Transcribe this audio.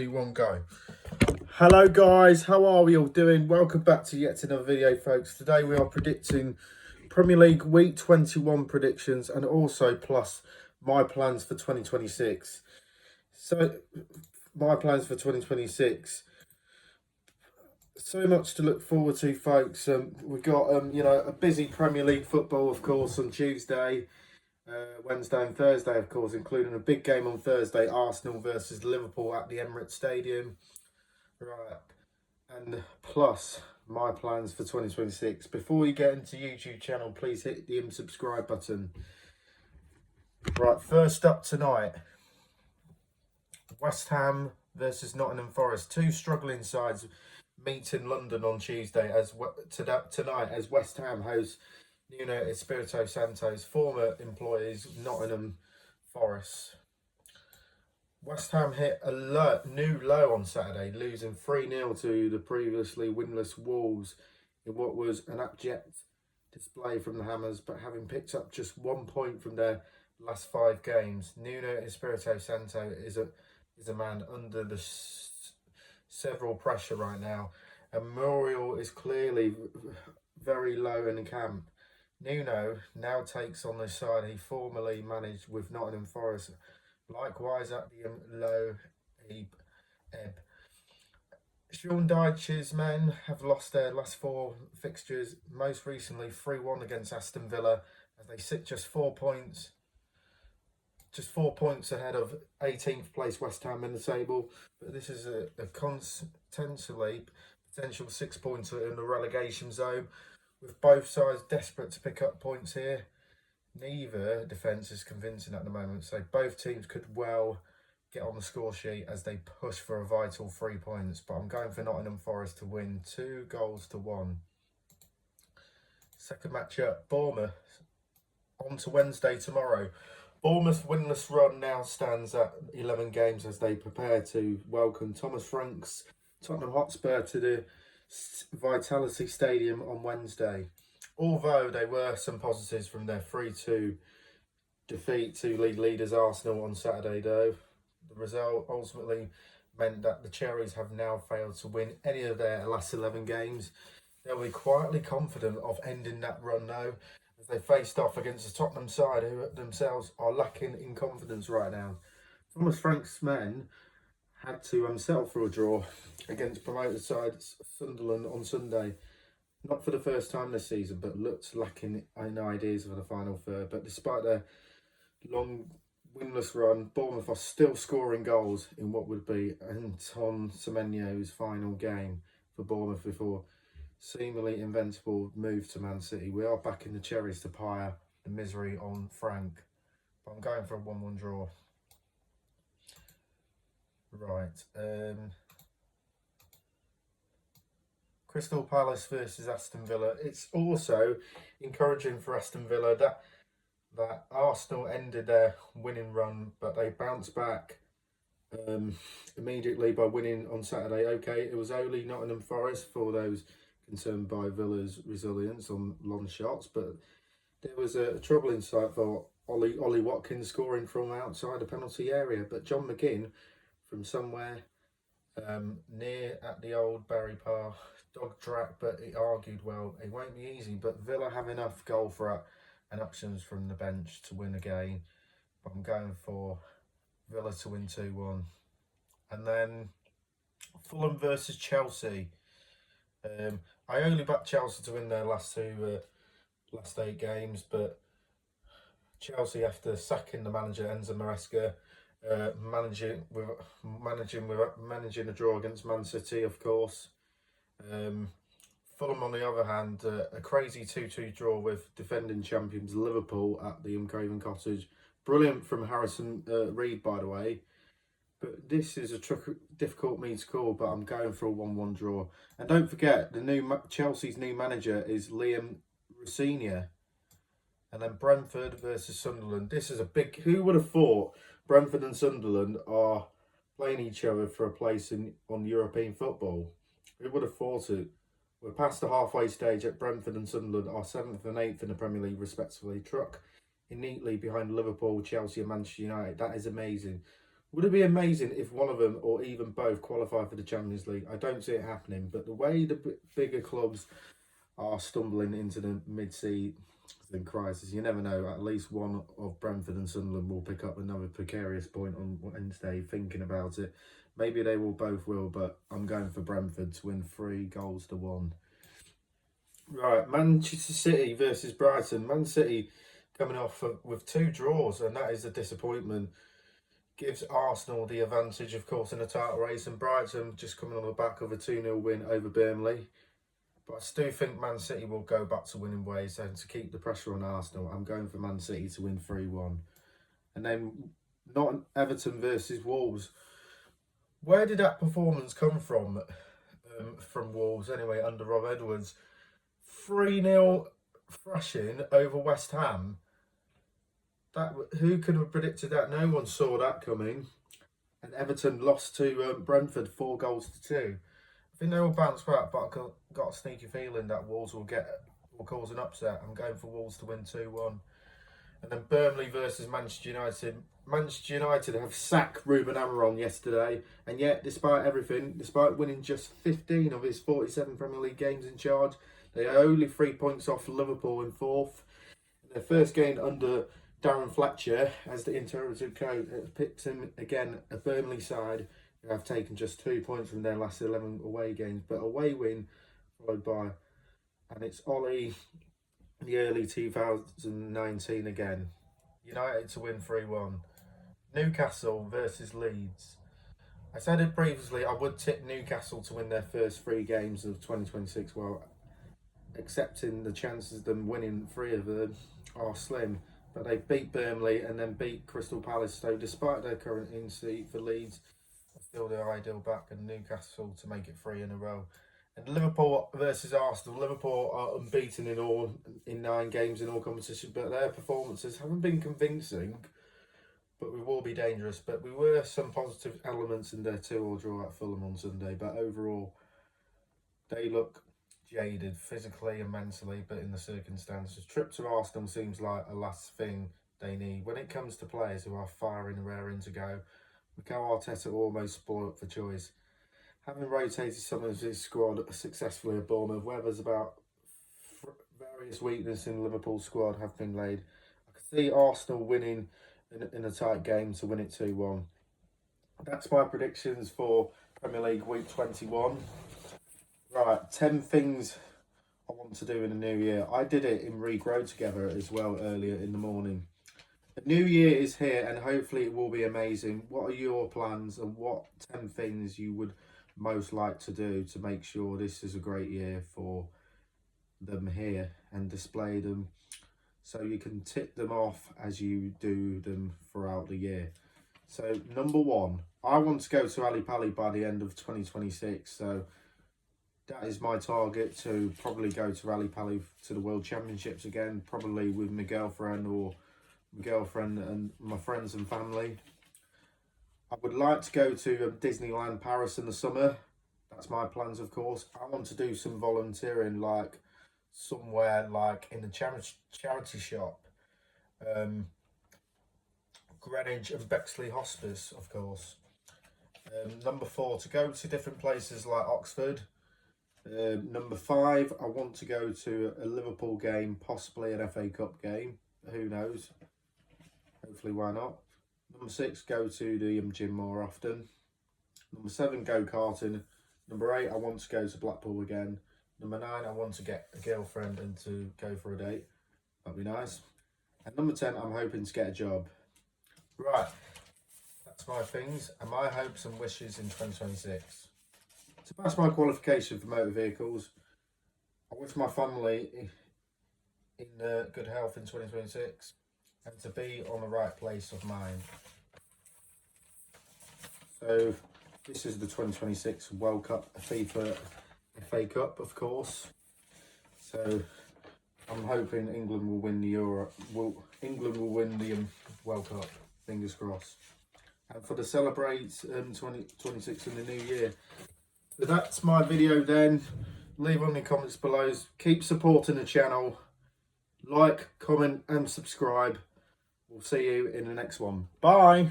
One go. Hello guys, how are we all doing? Welcome back to yet another video, folks. Today we are predicting Premier League Week 21 predictions and also plus my plans for 2026. So, my plans for 2026. So much to look forward to, folks. We've got a busy Premier League football, of course, on Tuesday, Wednesday and Thursday, of course, including a big game on Thursday, Arsenal versus Liverpool at the Emirates Stadium. Right, and plus my plans for 2026. Before you get into YouTube channel, please hit the subscribe button. Right, first up tonight, West Ham versus Nottingham Forest. Two struggling sides meet in London on Tuesday tonight as West Ham hosts Nuno Espirito Santo's former employees, Nottingham Forest. West Ham hit a new low on Saturday, losing 3-0 to the previously winless Wolves in what was an abject display from the Hammers, but having picked up just 1 point from their last 5 games. Nuno Espirito Santo is a man under the several pressure right now, and morale is clearly very low in the camp. Nuno now takes on the side he formerly managed with Nottingham Forest. Likewise at the low ebb. Sean Dyche's men have lost their last 4 fixtures, most recently 3-1 against Aston Villa, as they sit just 4 points ahead of 18th place West Ham in the table. But this is a potential 6-pointer in the relegation zone, with both sides desperate to pick up points here. Neither defence is convincing at the moment, so both teams could well get on the score sheet as they push for a vital 3 points. But I'm going for Nottingham Forest to win 2-1. Second matchup, Bournemouth. On to Wednesday tomorrow. Bournemouth's winless run now stands at 11 games as they prepare to welcome Thomas Frank's Tottenham Hotspur to the Vitality Stadium on Wednesday. Although there were some positives from their 3-2 defeat to league leaders Arsenal on Saturday, though, the result ultimately meant that the Cherries have now failed to win any of their last 11 games. They'll be quietly confident of ending that run, though, as they faced off against the Tottenham side, who themselves are lacking in confidence right now. Thomas Frank's men had to settle for a draw against promoted side Sunderland on Sunday. Not for the first time this season, but looked lacking in ideas for the final third. But despite their long winless run, Bournemouth are still scoring goals in what would be Anton Semenyo's final game for Bournemouth before seemingly invincible move to Man City. We are backing the Cherries to pyre the misery on Frank. But I'm going for a 1-1 draw. Right. Crystal Palace versus Aston Villa. It's also encouraging for Aston Villa that Arsenal ended their winning run, but they bounced back immediately by winning on Saturday. Okay, it was only Nottingham Forest for those concerned by Villa's resilience on long shots, but there was a troubling sight for Ollie Watkins scoring from outside the penalty area, but John McGinn from somewhere near at the old Barry Parr dog track, but it argued well. It won't be easy, but Villa have enough goal threat and options from the bench to win again. But I'm going for Villa to win 2-1. And then Fulham versus Chelsea. I only backed Chelsea to win their last 8 games, but Chelsea, after sacking the manager Enzo Maresca, managing a draw against Man City, of course. Fulham, on the other hand, a crazy 2-2 draw with defending champions Liverpool at the Craven Cottage. Brilliant from Harrison Reed, by the way. But this is a difficult me to call, but I'm going for a 1-1 draw. And don't forget, Chelsea's new manager is Liam Rossini. And then Brentford versus Sunderland. This is a big... Who would have thought Brentford and Sunderland are playing each other for a place on European football? Who would have thought it? We're past the halfway stage at Brentford and Sunderland are 7th and 8th in the Premier League, respectively. Truck in neatly behind Liverpool, Chelsea and Manchester United. That is amazing. Would it be amazing if one of them or even both qualify for the Champions League? I don't see it happening, but the way the bigger clubs are stumbling into the mid-season crisis, you never know. At least one of Brentford and Sunderland will pick up another precarious point on Wednesday, thinking about it. Maybe they will but I'm going for Brentford to win 3-1. Right, Manchester City versus Brighton. Man City coming off with 2 draws, and that is a disappointment. Gives Arsenal the advantage, of course, in the title race, and Brighton just coming on the back of a 2-0 win over Burnley. But I still think Man City will go back to winning ways, and to keep the pressure on Arsenal, I'm going for Man City to win 3-1. And then not Everton versus Wolves. Where did that performance come from? From Wolves, anyway, under Rob Edwards. 3-0 thrashing over West Ham. That, who could have predicted that? No one saw that coming. And Everton lost to Brentford 4-2. I think they will bounce back, but I've got a sneaky feeling that Wolves will cause an upset. I'm going for Wolves to win 2-1. And then Burnley versus Manchester United. Manchester United have sacked Ruben Amorim yesterday, and yet, despite everything, despite winning just 15 of his 47 Premier League games in charge, they are only 3 points off Liverpool in 4th. In their first game under Darren Fletcher as the interim coach, it picked him again a Burnley side who have taken just 2 points from their last 11 away games, but away win followed by, and it's Ollie in the early 2019 again. United to win 3-1. Newcastle versus Leeds. I said it previously, I would tip Newcastle to win their first 3 games of 2026, well, accepting the chances of them winning 3 of them are slim. But they beat Burnley and then beat Crystal Palace, so despite their current in-seat for Leeds, still their ideal back, and Newcastle to make it 3 in a row. And Liverpool versus Arsenal. Liverpool are unbeaten in 9 games in all competitions, but their performances haven't been convincing. But we will be dangerous. But we were some positive elements in their 2-2 draw at Fulham on Sunday. But overall, they look jaded physically and mentally, but in the circumstances. Trip to Arsenal seems like a last thing they need. When it comes to players who are firing and raring to go, Mikel Arteta almost spoiled for choice. Having rotated some of his squad successfully at Bournemouth, Weber's about various weaknesses in Liverpool's squad have been laid. I could see Arsenal winning in a tight game to win it 2-1. That's my predictions for Premier League Week 21. Right, 10 things I want to do in the new year. I did it in Regrow Together as well earlier in the morning. The new year is here, and hopefully it will be amazing. What are your plans, and what 10 things you would most like to do to make sure this is a great year for them here, and display them so you can tick them off as you do them throughout the year? So number 1, I want to go to Ali Pali by the end of 2026. So that is my target, to probably go to Ali Pali to the World Championships again, probably with my girlfriend and my friends and family. I would like to go to Disneyland Paris in the summer. That's my plans, of course. I want to do some volunteering, like somewhere like in the charity shop, Greenwich and Bexley Hospice, of course. Number 4, to go to different places like Oxford. Number 5, I want to go to a Liverpool game, possibly an FA Cup game. Who knows? Hopefully, why not? Number 6, go to the gym more often. Number 7, go karting. Number 8, I want to go to Blackpool again. Number 9, I want to get a girlfriend and to go for a date. That'd be nice. And number 10, I'm hoping to get a job. Right, that's my things and my hopes and wishes in 2026. To pass my qualification for motor vehicles, I wish my family in good health in 2026, and to be on the right place of mind. So this is the 2026 World Cup FIFA FA Cup, of course. So I'm hoping England will win the England will win the World Cup. Fingers crossed. And for the celebrate 2026 in the new year. So that's my video then. Leave on the comments below. Keep supporting the channel. Like, comment and subscribe. We'll see you in the next one. Bye.